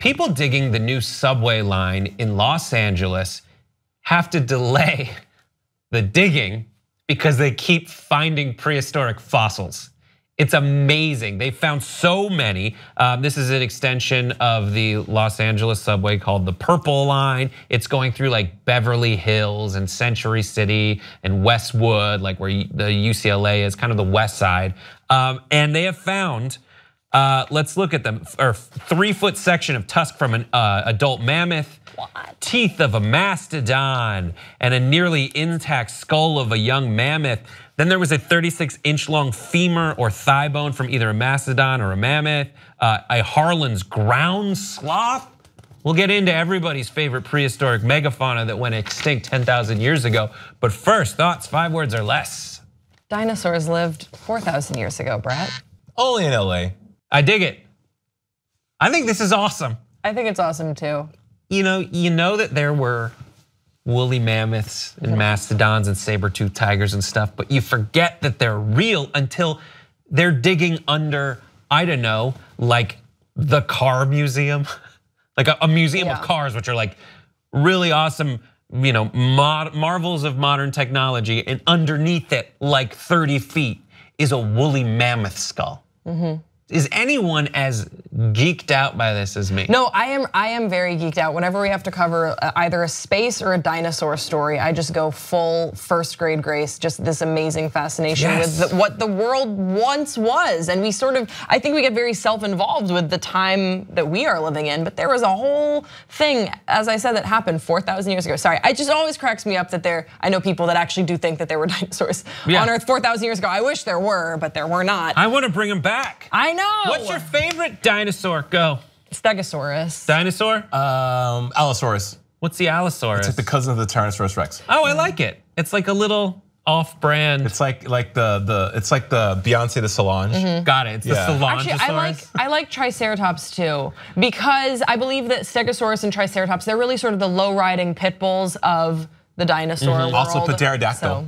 people digging the new subway line in Los Angeles have to delay the digging because they keep finding prehistoric fossils. It's amazing. They found so many. This is an extension of the Los Angeles subway called the Purple Line. It's going through like Beverly Hills and Century City and Westwood, like where the UCLA is, kind of the west side. And they have found, let's look at them, a 3-foot section of tusk from an adult mammoth, teeth of a mastodon, and a nearly intact skull of a young mammoth. Then there was a 36-inch long femur or thigh bone from either a mastodon or a mammoth, a Harlan's ground sloth. We'll get into everybody's favorite prehistoric megafauna that went extinct 10,000 years ago. But first, thoughts, 5 words or less. Dinosaurs lived 4,000 years ago, Brett. Only in LA. I dig it. I think this is awesome. I think it's awesome too. You know that there were woolly mammoths and mastodons and saber-toothed tigers and stuff, but you forget that they're real until they're digging under, I don't know, like the car museum, like a museum of cars, which are like really awesome, marvels of modern technology, and underneath it, like 30 feet, is a woolly mammoth skull. Is anyone as geeked out by this as me? No, I am very geeked out. Whenever we have to cover either a space or a dinosaur story, I just go full first grade Grace, just this amazing fascination with what the world once was. And we sort of, I think we get very self-involved with the time that we are living in, but there was a whole thing, as I said, that happened 4,000 years ago. Sorry, it just always cracks me up that I know people that actually do think that there were dinosaurs on Earth 4,000 years ago. I wish there were, but there were not. I want to bring them back. I know. What's your favorite dinosaur? Go. Stegosaurus. Dinosaur? Allosaurus. What's the Allosaurus? It's like the cousin of the Tyrannosaurus Rex. Oh, I like it. It's like a little off-brand. It's like the Beyonce the Solange. Got it. It's the Solange. Actually, I like Triceratops too, because I believe that Stegosaurus and Triceratops, they're really sort of the low-riding pit bulls of the dinosaur world. Also pterodactyl.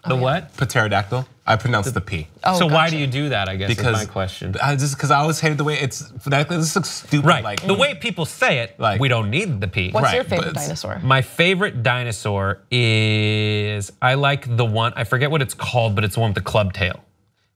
The what? Pterodactyl. I pronounced the P. Oh, so why do you do that, I guess, is my question. Just because I always hated the way it's phonetically, this looks stupid. Right, like, the way people say it, we don't need the P. What's your favorite dinosaur? My favorite dinosaur is, I like the one, I forget what it's called, but it's the one with the club tail.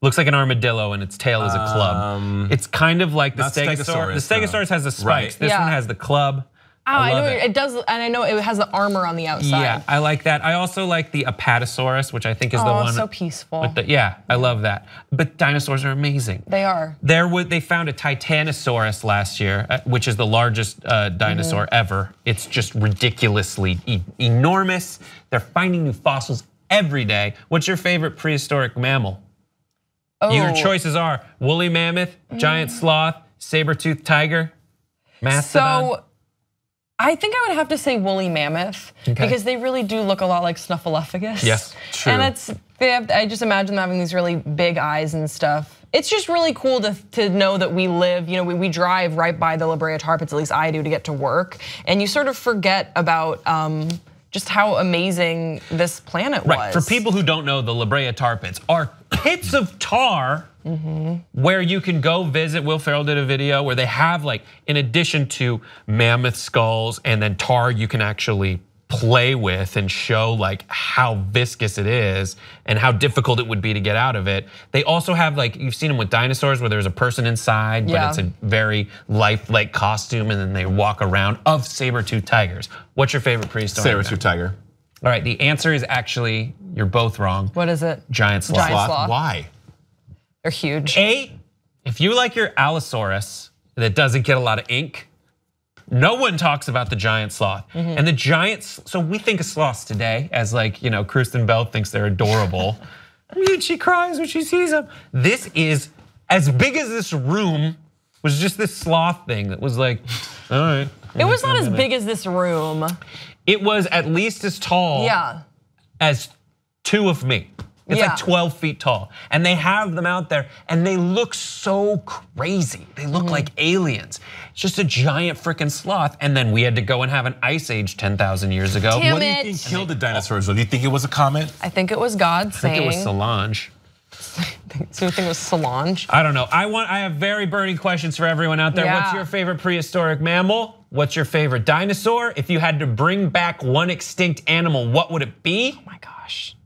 Looks like an armadillo and its tail is a club. It's kind of like the Stegosaurus. The Stegosaurus has the spikes, this one has the club. Oh, I know it does, and I know it has the armor on the outside. Yeah, I like that. I also like the Apatosaurus, which I think is the one. Oh, so peaceful. Yeah, I love that. But dinosaurs are amazing. They are. They found a Titanosaurus last year, which is the largest dinosaur ever. It's just ridiculously enormous. They're finding new fossils every day. What's your favorite prehistoric mammal? Your choices are woolly mammoth, giant sloth, saber-toothed tiger, mastodon. So, I think I would have to say woolly mammoth because they really do look a lot like Snuffleupagus. Yes, true. And I just imagine them having these really big eyes and stuff. It's just really cool to know that we live, we drive right by the La Brea Tar Pits, at least I do, to get to work. And you sort of forget about just how amazing this planet was. Right, for people who don't know, the La Brea Tar Pits are pits of tar where you can go visit. Will Ferrell did a video where they have, like, in addition to mammoth skulls and then tar you can actually play with and show like how viscous it is and how difficult it would be to get out of it. They also have, like, you've seen them with dinosaurs where there's a person inside, but it's a very lifelike costume and then they walk around, of saber-toothed tigers. What's your favorite prehistoric? Saber-toothed tiger. All right, the answer is actually, you're both wrong. What is it? Giant sloth. Giant sloth. Why? They're huge. If you like your Allosaurus that doesn't get a lot of ink, no one talks about the giant sloth. And the giants, so we think of sloths today as, like, Kristen Bell thinks they're adorable. She cries when she sees them. This is as big as this room, was just this sloth thing that was like, all right. It was not as big as this room. It was at least as tall as 2 of me. It's like 12 feet tall. And they have them out there and they look so crazy. They look like aliens. It's just a giant freaking sloth. And then we had to go and have an ice age 10,000 years ago. Damn what do you think killed the dinosaurs? Do you think it was a comet? I think it was God saying. I think it was Solange. So you think it was Solange? I don't know. I have very burning questions for everyone out there. Yeah. What's your favorite prehistoric mammal? What's your favorite dinosaur? If you had to bring back one extinct animal, what would it be? Oh my gosh.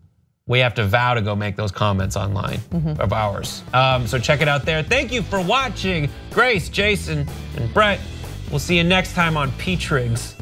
We have to vow to go make those comments online of ours. So check it out there. Thank you for watching. Grace, Jason, and Brett. We'll see you next time on P-Trigs.